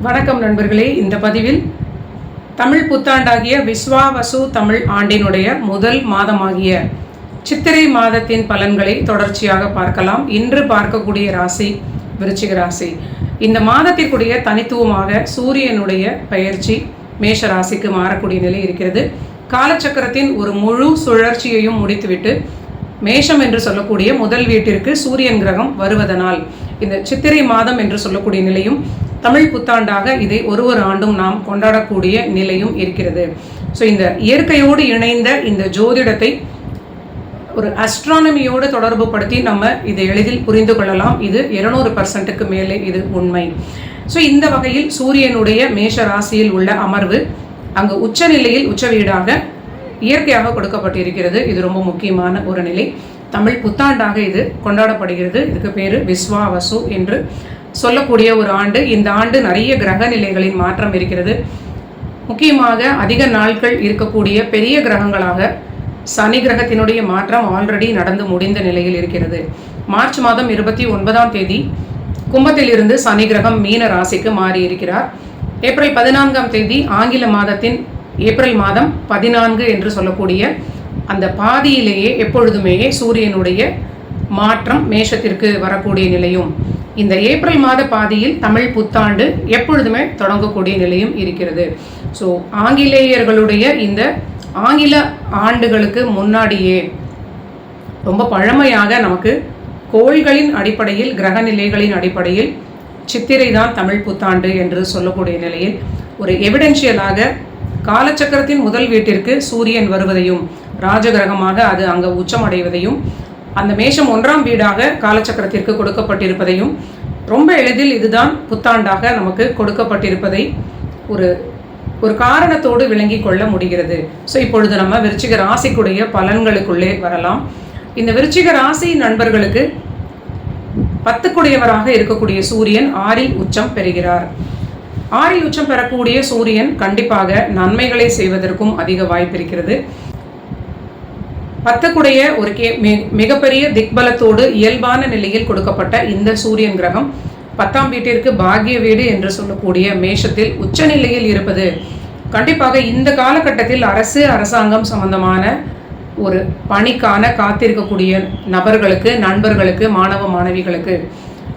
வணக்கம் நண்பர்களே. இந்த பதிவில் தமிழ் புத்தாண்டாகிய விஸ்வாவசு தமிழ் ஆண்டினுடைய முதல் மாதமாகிய சித்திரை மாதத்தின் பலன்களை தொடர்ச்சியாக பார்க்கலாம். இன்று பார்க்கக்கூடிய ராசி விருச்சிக ராசி. இந்த மாதத்திற்குரிய தனித்துவமாக சூரியனுடைய பெயர்ச்சி மேஷ ராசிக்கு மாறக்கூடிய நிலை இருக்கிறது. காலச்சக்கரத்தின் ஒரு முழு சுழற்சியையும் முடித்துவிட்டு மேஷம் என்று சொல்லக்கூடிய முதல் வீட்டிற்கு சூரியன் கிரகம் வருவதனால் இந்த சித்திரை மாதம் என்று சொல்லக்கூடிய நிலையும் தமிழ் புத்தாண்டாக இதை ஒரு ஆண்டும் நாம் கொண்டாடக்கூடிய நிலையும் இருக்கிறது. ஸோ இந்த இயற்கையோடு இணைந்த இந்த ஜோதிடத்தை ஒரு அஸ்ட்ரானமியோடு தொடர்பு படுத்தி நம்ம இதை எளிதில் புரிந்து கொள்ளலாம். இது 200% மேலே இது உண்மை. ஸோ இந்த வகையில் சூரியனுடைய மேஷ ராசியில் உள்ள அமர்வு அங்கு உச்ச நிலையில் உச்ச வீடாக இயற்கையாக கொடுக்கப்பட்டிருக்கிறது. இது ரொம்ப முக்கியமான ஒரு நிலை. தமிழ் புத்தாண்டாக இது கொண்டாடப்படுகிறது. இதுக்கு பேர் விஸ்வாவசு என்று சொல்லக்கூடிய ஒரு ஆண்டு. இந்த ஆண்டு நிறைய கிரக நிலைகளின் மாற்றம் இருக்கிறது. முக்கியமாக அதிக நாட்கள் இருக்கக்கூடிய பெரிய கிரகங்களாக சனி கிரகத்தினுடைய மாற்றம் ஆல்ரெடி நடந்து முடிந்த நிலையில் இருக்கிறது. மார்ச் மாதம் 29ஆம் தேதி கும்பத்தில் இருந்து சனி கிரகம் மீன ராசிக்கு மாறி இருக்கிறார். ஏப்ரல் 14ஆம் தேதி ஆங்கில மாதத்தின் ஏப்ரல் மாதம் 14 என்று சொல்லக்கூடிய அந்த பாதியிலேயே எப்பொழுதுமே சூரியனுடைய மாற்றம் மேஷத்திற்கு வரக்கூடிய நிலையும், இந்த ஏப்ரல் மாத பாதியில் தமிழ் புத்தாண்டு எப்பொழுதுமே தொடங்கக்கூடிய நிலையும் இருக்கிறது. ஸோ ஆங்கிலேயர்களுடைய இந்த ஆங்கில ஆண்டுகளுக்கு முன்னாடியே ரொம்ப பழமையாக நமக்கு கோள்களின் அடிப்படையில் கிரக நிலைகளின் அடிப்படையில் சித்திரை தான் தமிழ் புத்தாண்டு என்று சொல்லக்கூடிய நிலையில் ஒரு எவிடென்ஷியலாக காலச்சக்கரத்தின் முதல் வீட்டிற்கு சூரியன் வருவதையும் ராஜகிரகமாக அது அங்கே உச்சமடைவதையும் அந்த மேஷம் 1ஆம் வீடாக காலச்சக்கரத்திற்கு கொடுக்கப்பட்டிருப்பதையும் ரொம்ப எளிதில் இதுதான் புத்தாண்டாக நமக்கு கொடுக்கப்பட்டிருப்பதை ஒரு காரணத்தோடு விளங்கி கொள்ள முடிகிறது. ஸோ இப்பொழுது நம்ம விருச்சிக ராசிக்குடைய பலன்களுக்குள்ளே வரலாம். இந்த விருச்சிக ராசி நண்பர்களுக்கு 10க்குடையவராக இருக்கக்கூடிய சூரியன் 6இல் உச்சம் பெறுகிறார். 6இல் உச்சம் பெறக்கூடிய சூரியன் கண்டிப்பாக நன்மைகளை செய்வதற்கும் அதிக வாய்ப்பு இருக்கிறது. 10க்குடைய ஒரு மிகப்பெரிய திக்பலத்தோடு இயல்பான நிலையில் கொடுக்கப்பட்ட இந்த சூரியன் கிரகம் 10ஆம் வீட்டிற்கு பாக்கிய வீடு என்று சொல்லக்கூடிய மேஷத்தில் உச்ச நிலையில் இருப்பது கண்டிப்பாக இந்த காலகட்டத்தில் அரசாங்கம் சம்பந்தமான ஒரு பணிக்கான காத்திருக்கக்கூடிய நபர்களுக்கு, நண்பர்களுக்கு, மாணவ மாணவிகளுக்கு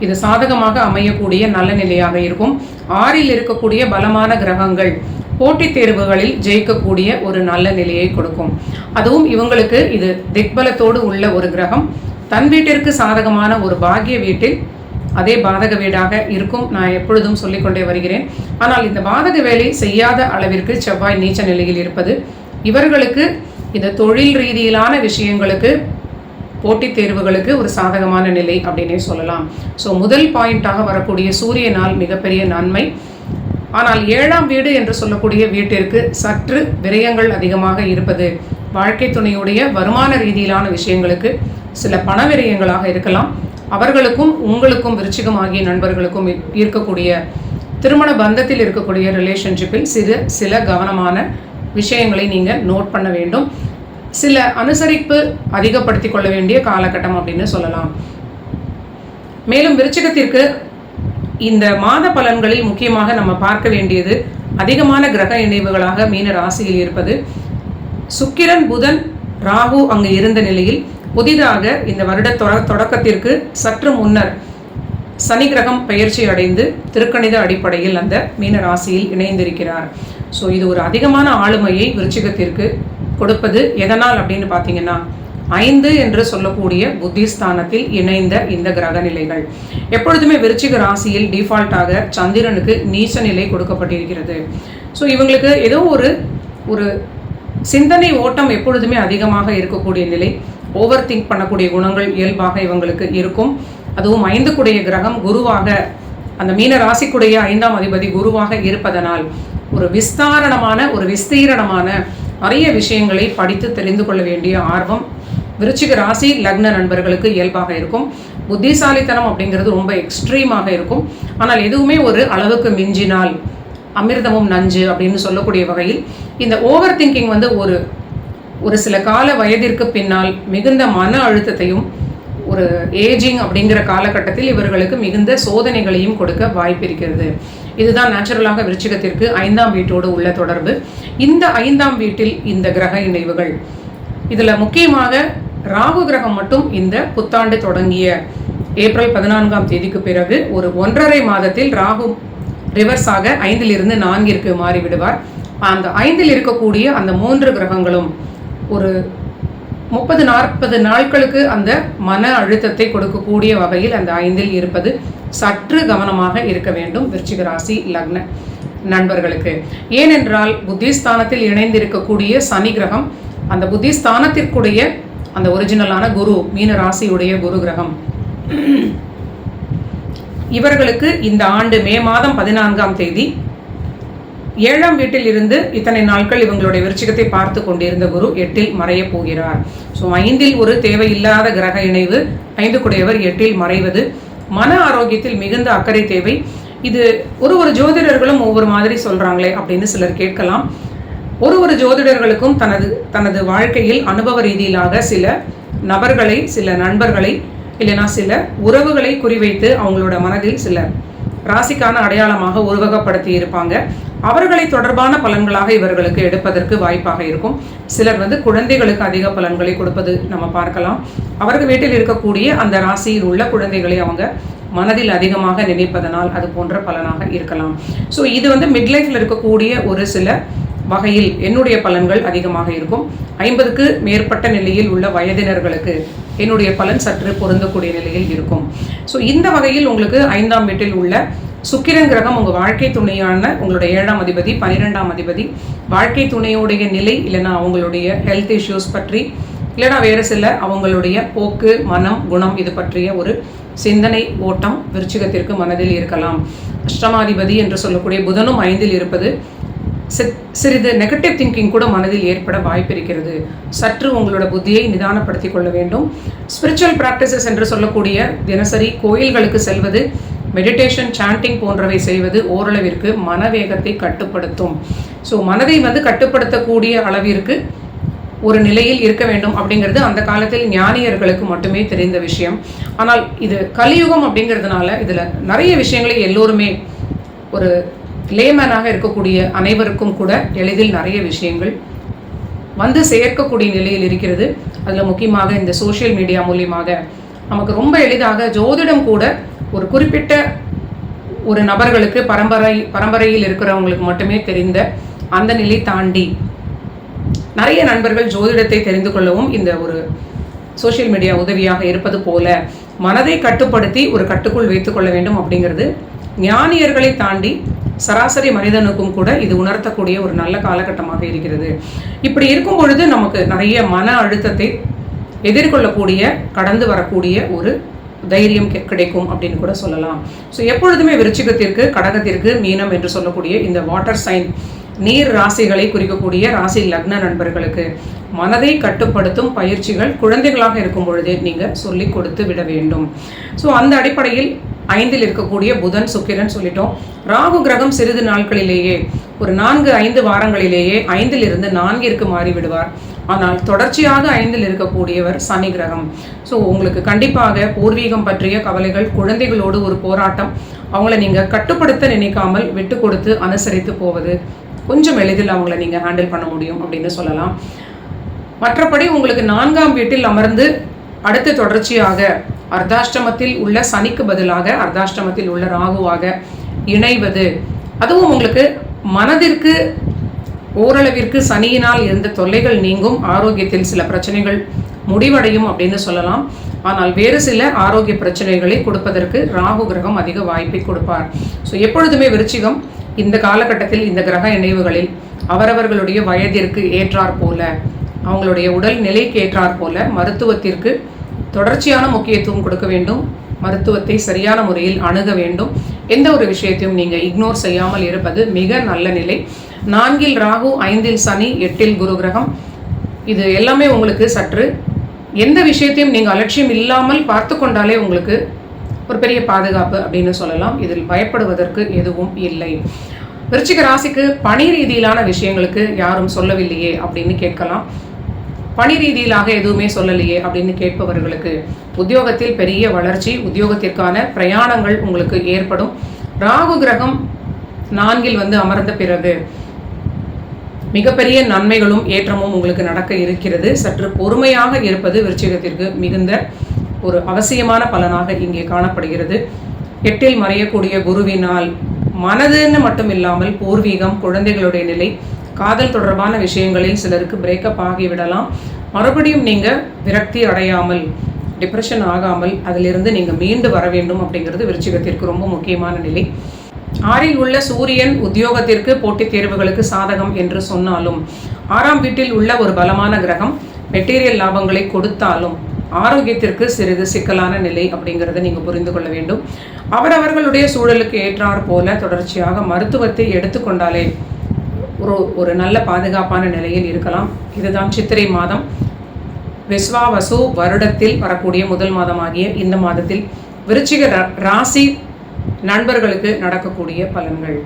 இது சாதகமாக அமையக்கூடிய நல்ல நிலையாக இருக்கும். 6இல் இருக்கக்கூடிய பலமான கிரகங்கள் போட்டித் தேர்வுகளில் ஜெயிக்கக்கூடிய ஒரு நல்ல நிலையை கொடுக்கும். அதுவும் இவங்களுக்கு இது திக்பலத்தோடு உள்ள ஒரு கிரகம் தன் வீட்டிற்கு சாதகமான ஒரு பாக்கிய வீட்டில் அதே பாதக வீடாக இருக்கும். நான் எப்பொழுதும் சொல்லிக்கொண்டே வருகிறேன். ஆனால் இந்த பாதக வேலை செய்யாத அளவிற்கு செவ்வாய் நீச்ச நிலையில் இருப்பது இவர்களுக்கு இந்த தொழில் ரீதியிலான விஷயங்களுக்கு, போட்டித் தேர்வுகளுக்கு ஒரு சாதகமான நிலை அப்படின்னே சொல்லலாம். ஸோ முதல் பாயிண்டாக வரக்கூடிய சூரியனால் மிகப்பெரிய நன்மை. ஆனால் 7ஆம் வீடு என்று சொல்லக்கூடிய வீட்டிற்கு சற்று விரயங்கள் அதிகமாக இருப்பது வாழ்க்கை துணையுடைய வருமான ரீதியிலான விஷயங்களுக்கு சில பண விரயங்களாக இருக்கலாம். அவர்களுக்கும் உங்களுக்கும் விருச்சிகம் ஆகிய நண்பர்களுக்கும் இருக்கக்கூடிய திருமண பந்தத்தில் இருக்கக்கூடிய ரிலேஷன்ஷிப்பில் சில கவனமான விஷயங்களை நீங்கள் நோட் பண்ண வேண்டும். சில அனுசரிப்பு அதிகப்படுத்தி கொள்ள வேண்டிய காலகட்டம் அப்படின்னு சொல்லலாம். மேலும் விருச்சிகத்திற்கு இந்த மாத பலன்களில் முக்கியமாக நம்ம பார்க்க வேண்டியது அதிகமான கிரக இணைவுகளாக மீன ராசியில் இருப்பது. சுக்கிரன், புதன், ராகு அங்கு இருந்த நிலையில் புதிதாக இந்த வருட தொடக்கத்திற்கு சற்று முன்னர் சனி கிரகம் பெயர்ச்சி அடைந்து திருக்கணித அடிப்படையில் அந்த மீன ராசியில் இணைந்திருக்கிறார். ஸோ இது ஒரு அதிகமான ஆளுமையை விருச்சிகத்திற்கு கொடுப்பது எதனால் அப்படின்னு பார்த்தீங்கன்னா 5 என்று சொல்லக்கூடிய புத்திஸ்தானத்தில் இணைந்த இந்த கிரக நிலைகள். எப்பொழுதுமே விருச்சிக ராசியில் டிஃபால்ட்டாக சந்திரனுக்கு நீச்ச நிலை கொடுக்கப்பட்டிருக்கிறது. ஸோ இவங்களுக்கு ஏதோ ஒரு சிந்தனை ஓட்டம் எப்பொழுதுமே அதிகமாக இருக்கக்கூடிய நிலை, ஓவர் திங்க் பண்ணக்கூடிய குணங்கள் இயல்பாக இவங்களுக்கு இருக்கும். அதுவும் 5க்குடைய கிரகம் குருவாக அந்த மீன ராசிக்குடைய 5ஆம் அதிபதி குருவாக இருப்பதனால் ஒரு விஸ்தீரணமான நிறைய விஷயங்களை படித்து தெரிந்து கொள்ள வேண்டிய ஆர்வம் விருச்சிக ராசி லக்ன நண்பர்களுக்கு இயல்பாக இருக்கும். புத்திசாலித்தனம் அப்படிங்கிறது ரொம்ப எக்ஸ்ட்ரீமாக இருக்கும். ஆனால் எதுவுமே ஒரு அளவுக்கு மிஞ்சினால் அமிர்தமும் நஞ்சு அப்படின்னு சொல்லக்கூடிய வகையில் இந்த ஓவர் திங்கிங் ஒரு சில கால வயதிற்கு பின்னால் மிகுந்த மன அழுத்தத்தையும் ஒரு ஏஜிங் அப்படிங்கிற காலகட்டத்தில் இவர்களுக்கு மிகுந்த சோதனைகளையும் கொடுக்க வாய்ப்பு இருக்கிறது. இதுதான் நேச்சுரலாக விருச்சிகத்திற்கு 5ஆம் வீட்டோடு உள்ள தொடர்பு. இந்த 5ஆம் வீட்டில் இந்த கிரக இணைவுகள், இதில் முக்கியமாக ராகு கிரகம் மட்டும் இந்த புத்தாண்டு தொடங்கிய ஏப்ரல் 14ஆம் தேதிக்கு பிறகு ஒரு 1.5 மாதத்தில் ராகு ரிவர்ஸாக 5லிருந்து 4ற்கு மாறிவிடுவார். அந்த 5ல் இருக்கக்கூடிய அந்த 3 கிரகங்களும் ஒரு 30-40 நாட்களுக்கு அந்த மன அழுத்தத்தை கொடுக்கக்கூடிய வகையில் அந்த 5ல் இருப்பது சற்று கவனமாக இருக்க வேண்டும் விருச்சிக ராசி லக்ன நண்பர்களுக்கு. ஏனென்றால் புத்திஸ்தானத்தில் இணைந்திருக்கக்கூடிய சனி கிரகம், அந்த புத்திஸ்தானத்திற்குடைய அந்த ஒரிஜினலான குரு, மீன ராசியுடைய குரு கிரகம், இவர்களுக்கு இந்த ஆண்டு மே மாதம் 14ஆம் தேதி 7ஆம் வீட்டில் இருந்து இத்தனை நாட்கள் இவங்களுடைய விருச்சிகத்தை பார்த்து கொண்டிருந்த குரு 8ல் மறைய போகிறார். ஸோ 5ல் ஒரு தேவையில்லாத கிரக இணைவு, 5 குடையவர் 8ல் மறைவது மன ஆரோக்கியத்தில் மிகுந்த அக்கறை தேவை. இது ஒரு ஜோதிடர்களும் ஒவ்வொரு மாதிரி சொல்றாங்களே அப்படின்னு சிலர் கேட்கலாம். ஒரு ஜோதிடர்களுக்கும் தனது வாழ்க்கையில் அனுபவ ரீதியிலாக சில நபர்களை, சில நண்பர்களை, இல்லைனா சில உறவுகளை குறிவைத்து அவங்களோட மனதில் சில ராசிக்கான அடையாளமாக உருவகப்படுத்தி இருப்பாங்க. அவர்களை தொடர்பான பலன்களாக இவர்களுக்கு எடுப்பதற்கு வாய்ப்பாக இருக்கும். சிலர் குழந்தைகளுக்கு அதிக பலன்களை கொடுப்பது நம்ம பார்க்கலாம். அவர்கள் வீட்டில் இருக்கக்கூடிய அந்த ராசியில் உள்ள குழந்தைகளை அவங்க மனதில் அதிகமாக நினைப்பதனால் அது போன்ற பலனாக இருக்கலாம். ஸோ இது மிட்லைஃப்ல இருக்கக்கூடிய ஒரு சில வகையில் என்னுடைய பலன்கள் அதிகமாக இருக்கும். 50க்கு மேற்பட்ட நிலையில் உள்ள வயதினர்களுக்கு என்னுடைய பலன் சற்று பொருந்தக்கூடிய நிலையில் இருக்கும். ஸோ இந்த வகையில் உங்களுக்கு 5ஆம் வீட்டில் உள்ள சுக்கிரன் கிரகம் உங்கள் வாழ்க்கை துணையான உங்களுடைய 7ஆம் அதிபதி, 12ஆம் அதிபதி, வாழ்க்கை துணையுடைய நிலை, இல்லைனா அவங்களுடைய ஹெல்த் இஷ்யூஸ் பற்றி, இல்லைனா வேறு சில அவங்களுடைய போக்கு, மனம், குணம், இது பற்றிய ஒரு சிந்தனை ஓட்டம் விருச்சிகத்திற்கு மனதில் இருக்கலாம். அஷ்டமாதிபதி என்று சொல்லக்கூடிய புதனும் 5ல் இருப்பது சிறிது நெகட்டிவ் திங்கிங் கூட மனதில் ஏற்பட வாய்ப்பு இருக்கிறது. சற்று உங்களோட புத்தியை நிதானப்படுத்திக் கொள்ள வேண்டும். ஸ்பிரிச்சுவல் பிராக்டிசஸ் என்று சொல்லக்கூடிய தினசரி கோயில்களுக்கு செல்வது, மெடிடேஷன், சாண்டிங் போன்றவை செய்வது ஓரளவிற்கு மனவேகத்தை கட்டுப்படுத்தும். ஸோ மனதை கட்டுப்படுத்தக்கூடிய அளவிற்கு ஒரு நிலையில் இருக்க வேண்டும் அப்படிங்கிறது அந்த காலத்தில் ஞானியர்களுக்கு மட்டுமே தெரிந்த விஷயம். ஆனால் இது கலியுகம் அப்படிங்கிறதுனால இதில் நிறைய விஷயங்களை எல்லோருமே ஒரு லேமேனாக இருக்கக்கூடிய அனைவருக்கும் கூட எளிதில் நிறைய விஷயங்கள் சேர்க்கக்கூடிய நிலையில் இருக்கிறது. அதில் முக்கியமாக இந்த சோஷியல் மீடியா மூலியமாக நமக்கு ரொம்ப எளிதாக ஜோதிடம் கூட ஒரு குறிப்பிட்ட ஒரு நபர்களுக்கு பரம்பரையில் இருக்கிறவங்களுக்கு மட்டுமே தெரிந்த அந்த நிலை தாண்டி நிறைய நண்பர்கள் ஜோதிடத்தை தெரிந்து கொள்ளவும் இந்த ஒரு சோஷியல் மீடியா உதவியாக இருப்பது போல மனதை கட்டுப்படுத்தி ஒரு கட்டுக்குள் வைத்துக் கொள்ள வேண்டும் அப்படிங்கிறது ஞானியர்களை தாண்டி சராசரி மனிதனுக்கும் கூட இது உணர்த்தக்கூடிய ஒரு நல்ல காலகட்டமாக இருக்கிறது. இப்படி இருக்கும் பொழுது நமக்கு நிறைய மன அழுத்தத்தை எதிர்கொள்ளக்கூடிய, கடந்து வரக்கூடிய ஒரு தைரியம் கிடைக்கும் அப்படின்னு கூட சொல்லலாம். ஸோ எப்பொழுதுமே விருச்சிகத்திற்கு, கடகத்திற்கு, மீனம் என்று சொல்லக்கூடிய இந்த வாட்டர் சைன் நீர் ராசிகளை குறிக்கக்கூடிய ராசி லக்ன நண்பர்களுக்கு மனதை கட்டுப்படுத்தும் பயிற்சிகள் குழந்தைகளாக இருக்கும் பொழுதே நீங்கள் சொல்லிக் கொடுத்து விட வேண்டும். ஸோ அந்த அடிப்படையில் 5ல் இருக்கக்கூடிய புதன், சுக்கிரன் சொல்லிட்டோம். ராகு கிரகம் சிறிது நாட்களிலேயே ஒரு 4-5 வாரங்களிலேயே 5ல் இருந்து 4ற்கு மாறிவிடுவார். ஆனால் தொடர்ச்சியாக 5ல் இருக்கக்கூடியவர் சனி கிரகம். ஸோ உங்களுக்கு கண்டிப்பாக பூர்வீகம் பற்றிய கவலைகள், குழந்தைகளோடு ஒரு போராட்டம், அவங்கள நீங்கள் கட்டுப்படுத்த நினைக்காமல் விட்டு கொடுத்து அனுசரித்து போவது கொஞ்சம் எளிதில் அவங்கள நீங்கள் ஹேண்டில் பண்ண முடியும் அப்படின்னு சொல்லலாம். மற்றபடி உங்களுக்கு 4ஆம் வீட்டில் அமர்ந்து அடுத்து தொடர்ச்சியாக அர்த்தாஷ்டமத்தில் உள்ள சனிக்கு பதிலாக அர்த்தாஷ்டமத்தில் உள்ள ராகுவாக இணைவது, அதுவும் உங்களுக்கு மனதிற்கு ஓரளவிற்கு சனியினால் இருந்த தொல்லைகள் நீங்கும், ஆரோக்கியத்தில் சில பிரச்சனைகள் முடிவடையும் அப்படின்னு சொல்லலாம். ஆனால் வேறு சில ஆரோக்கிய பிரச்சனைகளை கொடுப்பதற்கு ராகு கிரகம் அதிக வாய்ப்பை கொடுப்பார். ஸோ எப்பொழுதுமே விருச்சிகம் இந்த காலகட்டத்தில் இந்த கிரக இணைவுகளில் அவரவர்களுடைய வயதிற்கு ஏற்றாற் போல, அவங்களுடைய உடல் நிலைக்கு ஏற்றாற் போல மருத்துவத்திற்கு தொடர்ச்சியான முக்கியத்துவம் கொடுக்க வேண்டும். மருத்துவத்தை சரியான முறையில் அணுக வேண்டும். எந்த ஒரு விஷயத்தையும் நீங்கள் இக்னோர் செய்யாமல் இருப்பது மிக நல்ல நிலை. 4ல் ராகு, 5ல் சனி, 8ல் குரு கிரகம், இது எல்லாமே உங்களுக்கு சற்று எந்த விஷயத்தையும் நீங்கள் அலட்சியம் இல்லாமல் பார்த்து கொண்டாலே உங்களுக்கு ஒரு பெரிய பாதுகாப்பு அப்படின்னு சொல்லலாம். இதில் பயப்படுவதற்கு எதுவும் இல்லை. விருச்சிக ராசிக்கு பணி ரீதியிலான விஷயங்களுக்கு யாரும் சொல்லவில்லையே அப்படின்னு கேட்கலாம். பணி ரீதியிலாக எதுவுமே சொல்லலையே அப்படின்னு கேட்பவர்களுக்கு உத்தியோகத்தில் பெரிய வளர்ச்சி, உத்தியோகத்திற்கான பிரயாணங்கள் உங்களுக்கு ஏற்படும். ராகு கிரகம் 4 வந்து அமர்ந்த பிறகு மிகப்பெரிய நன்மைகளும் ஏற்றமும் உங்களுக்கு நடக்க இருக்கிறது. சற்று பொறுமையாக இருப்பது விருச்சிகத்திற்கு மிகுந்த ஒரு அவசியமான பலனாக இங்கே காணப்படுகிறது. 8ல் மறையக்கூடிய குருவினால் மனதுன்னு மட்டும் இல்லாமல் பூர்வீகம், குழந்தைகளுடைய நிலை, காதல் தொடர்பான விஷயங்களில் சிலருக்கு பிரேக்கப் ஆகிவிடலாம். மறுபடியும் நீங்கள் விரக்தி அடையாமல், டிப்ரெஷன் ஆகாமல் அதிலிருந்து நீங்கள் மீண்டு வர வேண்டும் அப்படிங்கிறது விருச்சிகத்திற்கு ரொம்ப முக்கியமான நிலை. 6ல் உள்ள சூரியன் உத்தியோகத்திற்கு, போட்டித் தேர்வுகளுக்கு சாதகம் என்று சொன்னாலும் 6ஆம் வீட்டில் உள்ள ஒரு பலமான கிரகம் மெட்டீரியல் லாபங்களை கொடுத்தாலும் ஆரோக்கியத்திற்கு சிறிது சிக்கலான நிலை அப்படிங்கிறத நீங்கள் புரிந்து கொள்ள வேண்டும். அவரவர்களுடைய சூழலுக்கு ஏற்றாற் போல தொடர்ச்சியாக மருத்துவத்தை எடுத்துக்கொண்டாலே ஒரு நல்ல பாதுகாப்பான நிலையில் இருக்கலாம். இதுதான் சித்திரை மாதம் விஸ்வாவசு வருடத்தில் வரக்கூடிய முதல் மாதமாகிய இந்த மாதத்தில் விருச்சிக ராசி நண்பர்களுக்கு நடக்கக்கூடிய பலன்கள்.